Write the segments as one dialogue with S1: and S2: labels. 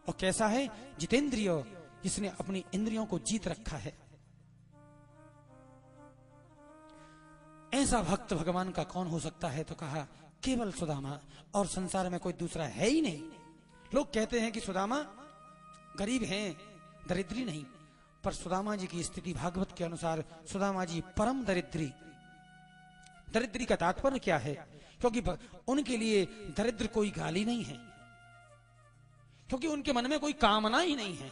S1: और कैसा है? जितेंद्रिय, जिसने अपनी इंद्रियों को जीत रखा है। ऐसा भक्त भगवान का कौन हो सकता है? तो कहा केवल सुदामा, और संसार में कोई दूसरा है ही नहीं। लोग कहते हैं कि सुदामा गरीब हैं, दरिद्री नहीं, पर सुदामा जी की स्थिति भागवत के अनुसार सुदामा जी परम दरिद्री। दरिद्री का तात्पर्य क्या है? क्योंकि उनके लिए दरिद्र कोई गाली नहीं है, क्योंकि उनके मन में कोई कामना ही नहीं है।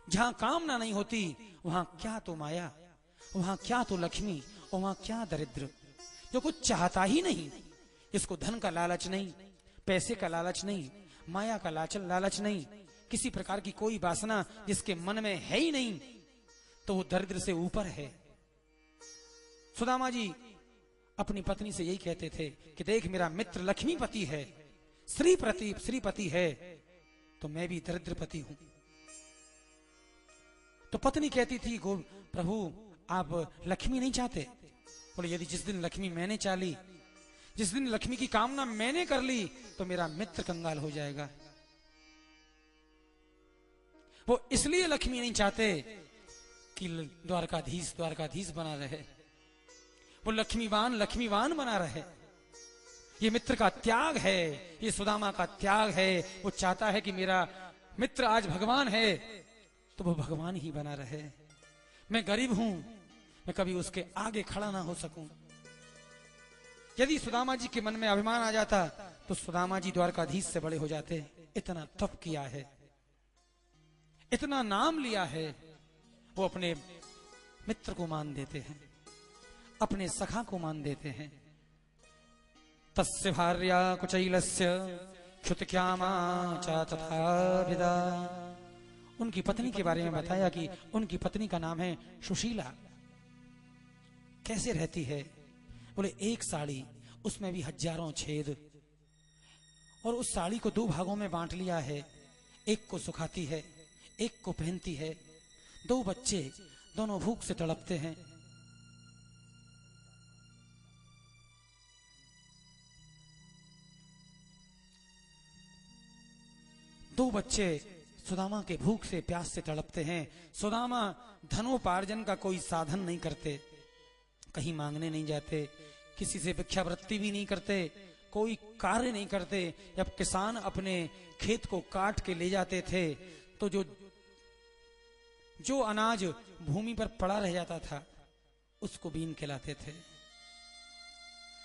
S1: जहां कामना नहीं होती वहां क्या तो माया, वहां क्या तो लक्ष्मी, और वहां क्या दरिद्र। जो कुछ चाहता ही नहीं, जिसको धन का लालच नहीं, पैसे का लालच नहीं, माया का लालच नहीं, किसी प्रकार की कोई वासना जिसके मन में है ही नहीं, तो वो दरिद्र से ऊपर है। सुदामा जी अपनी पत्नी से यही कहते थे कि देख मेरा मित्र लक्ष्मीपति है, श्रीपति है, तो मैं भी दरिद्रपति हूं। तो पत्नी कहती थी प्रभु आप लक्ष्मी नहीं चाहते? बोले यदि जिस दिन लक्ष्मी मैंने चाली, जिस दिन लक्ष्मी की कामना मैंने कर ली, तो मेरा मित्र कंगाल हो जाएगा। वो इसलिए लक्ष्मी नहीं चाहते कि द्वारकाधीश बना रहे, वो लक्ष्मीवान बना रहे। ये मित्र का त्याग है, ये सुदामा का त्याग है। वो चाहता है कि मेरा मित्र आज भगवान है तो वो भगवान ही बना रहे। मैं गरीब हूं, मैं कभी उसके आगे खड़ा ना हो सकूं। यदि सुदामा जी के मन में अभिमान आ जाता तो सुदामा जी द्वारकाधीश से बड़े हो जाते। इतना तप किया है, इतना नाम लिया है, वो अपने मित्र को मान देते हैं, अपने सखा को मान देते हैं। तस्य भार्या कुचैलस्य क्षुतक्यामा च तथाविदा। उनकी पत्नी के बारे में बताया कि उनकी पत्नी का नाम है सुशीला। कैसे रहती है? बोले एक साड़ी, उसमें भी हजारों छेद, और उस साड़ी को 2 भागों में बांट लिया है। एक को सुखाती है, एक को पहनती है। 2 बच्चे, दोनों भूख से तड़पते हैं। दो बच्चे सुदामा के भूख से प्यास से तड़पते हैं। सुदामा धनोपार्जन का कोई साधन नहीं करते, कहीं मांगने नहीं जाते, किसी से भिक्षावृत्ति भी नहीं करते, कोई कार्य नहीं करते। जब किसान अपने खेत को काट के ले जाते थे तो जो अनाज भूमि पर पड़ा रह जाता था उसको बीन के लाते थे।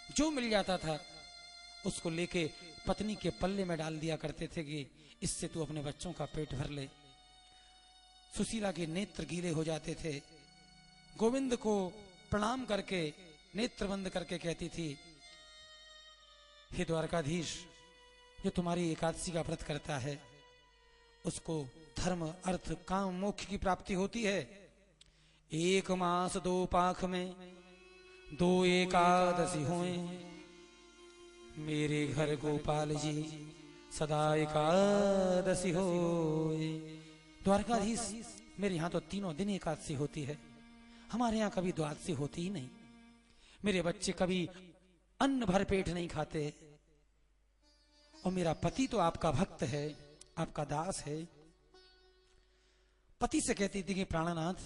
S1: जो मिल जाता था उसको लेके पत्नी के पल्ले में डाल दिया करते थे कि इससे तू अपने बच्चों का पेट भर ले। सुशीला के नेत्र गीले हो जाते थे। गोविंद को प्रणाम करके नेत्र बंद करके कहती थी, हे द्वारकाधीश, जो तुम्हारी एकादशी का व्रत करता है उसको धर्म अर्थ काम मोक्ष की प्राप्ति होती है। 1 मास 2 पाख में 2 एकादशी होए, मेरे घर गोपाल जी सदा एकादशी होए। द्वारकाधीश, मेरे यहाँ तो 3 दिन एकादशी होती है, हमारे यहाँ कभी द्वादशी होती ही नहीं। मेरे बच्चे कभी अन्न भर पेट नहीं खाते, और मेरा पति तो आपका भक्त है, आपका दास है। पति से कहती थी कि प्राणनाथ,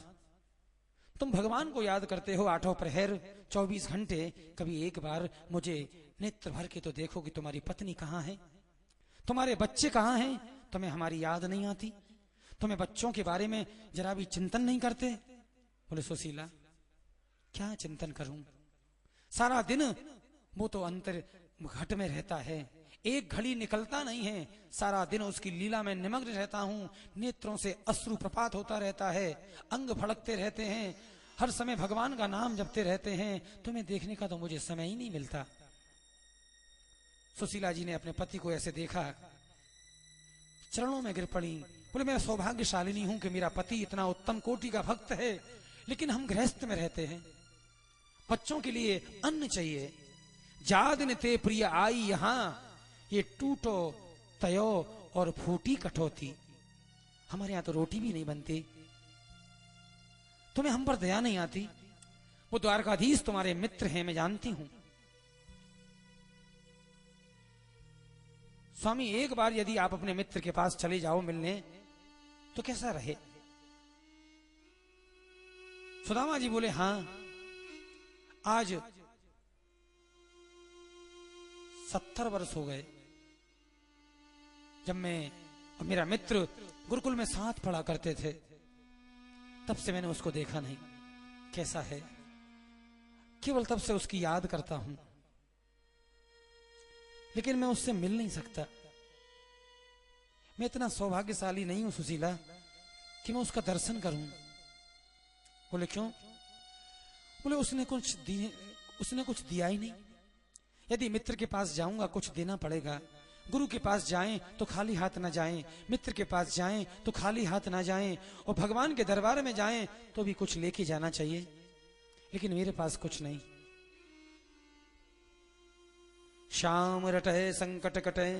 S1: तुम भगवान को याद करते हो 8 प्रहर 24 घंटे, कभी एक बार मुझे नेत्र भर के तो देखो कि तुम्हारी पत्नी कहाँ है, तुम्हारे बच्चे कहाँ हैं? तुम्हें हमारी याद नहीं आती? तुम्हें बच्चों के बारे में जरा भी चिंतन नहीं करते? बोले सुशीला, क्या चिंतन करूं? सारा दिन वो तो अंतर घट में रहता है, एक घड़ी निकलता नहीं है। सारा दिन उसकी लीला में निमग्न रहता हूं, नेत्रों से अश्रु प्रपात होता रहता है, अंग फड़कते रहते हैं, हर समय भगवान का नाम जपते रहते हैं। तुम्हें देखने का तो मुझे समय ही नहीं मिलता। सुशीला जी ने अपने पति को ऐसे देखा, चरणों में गिर पड़ी। बोले मैं सौभाग्यशालिनी हूं कि मेरा पति इतना उत्तम कोटि का भक्त है, लेकिन हम गृहस्थ में रहते हैं, बच्चों के लिए अन्न चाहिए। जादिन ते प्रिय आई यहां, ये टूटो तयो और फूटी कठौती। हमारे यहां तो रोटी भी नहीं बनती, तुम्हें हम पर दया नहीं आती? वो द्वारकाधीश तुम्हारे मित्र हैं, मैं जानती हूं। स्वामी एक बार यदि आप अपने मित्र के पास चले जाओ मिलने तो कैसा रहे? सुदामा जी बोले, हां, आज 70 वर्ष हो गए जब मैं और मेरा मित्र गुरुकुल में साथ पढ़ा करते थे, तब से मैंने उसको देखा नहीं। कैसा है? केवल तब से उसकी याद करता हूं, लेकिन मैं उससे मिल नहीं सकता। मैं इतना सौभाग्यशाली नहीं हूं सुशीला कि मैं उसका दर्शन करूं। बोले, क्यों? बोले, उसने कुछ दिया ही नहीं। यदि मित्र के पास जाऊंगा कुछ देना पड़ेगा। गुरु के पास जाएं तो खाली हाथ ना जाएं, मित्र के पास जाएं तो खाली हाथ ना जाएं, और भगवान के दरबार में जाएं तो भी कुछ लेके जाना चाहिए, लेकिन मेरे पास कुछ नहीं। श्याम रटे संकट कटे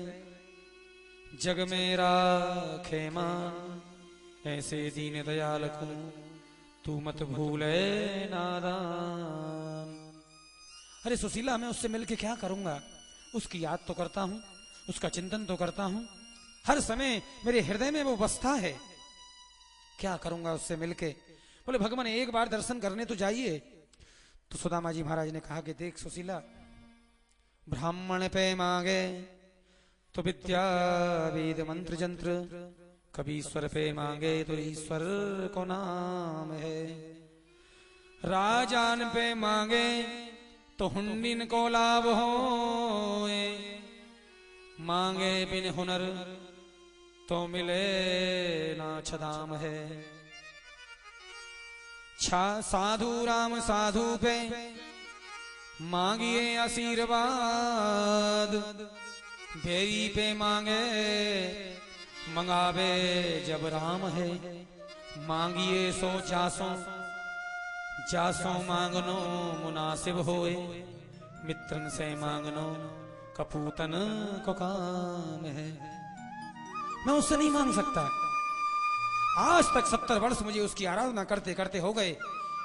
S1: जग में राखे मान, ऐसे दीन दयाल को तू मत भूले नादान। अरे सुशीला, मैं उससे मिलके क्या करूंगा? उसकी याद तो करता हूं, उसका चिंतन तो करता हूं, हर समय मेरे हृदय में वो बसता है। क्या करूंगा उससे मिलके? बोले, भगवान एक बार दर्शन करने तो जाइए। तो सुदामा जी महाराज ने कहा कि देख सुशीला, ब्राह्मण पे मांगे तो विद्या वेद मंत्र जंत्र, कभी ईश्वर पे मांगे तो ईश्वर को नाम है। राजान पे मांगे तो हुंडिन को लाभ हो, मांगे बिन हुनर तो मिले ना छदाम है। साधु राम साधु पे मांगिए आशीर्वाद, भेरी पे मांगे मंगावे जब राम है। मांगिए सो जासो जासो मांगनो मुनासिब होए, मित्रन से मांगनो कपूतन को काम है। मैं उससे नहीं मांग सकता। आज तक 70 वर्ष मुझे उसकी आराधना करते करते हो गए,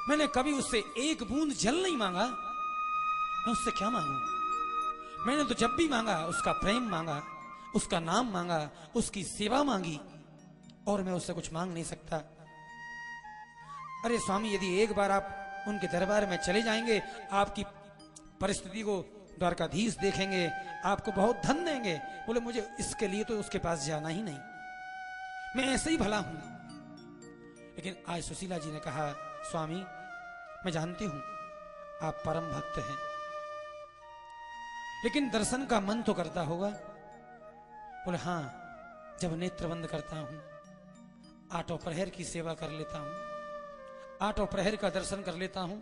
S1: मैंने कभी उससे एक बूंद जल नहीं मांगा। मैं उससे क्या मांगू? मैंने तो जब भी मांगा उसका प्रेम मांगा, उसका नाम मांगा, उसकी सेवा मांगी, और मैं उससे कुछ मांग नहीं सकता। अरे स्वामी, यदि एक बार आप उनके दरबार में चले जाएंगे, आपकी परिस्थिति को द्वारकाधीश देखेंगे, आपको बहुत धन देंगे। बोले, मुझे इसके लिए तो उसके पास जाना ही नहीं, मैं ऐसे ही भला हूं। लेकिन आज सुशीला जी ने कहा, स्वामी मैं जानती हूं आप परम भक्त हैं, लेकिन दर्शन का मन तो करता होगा। बोले, हां, जब नेत्र बंद करता हूं, आठों प्रहर की सेवा कर लेता हूं, आठों प्रहर का दर्शन कर लेता हूं,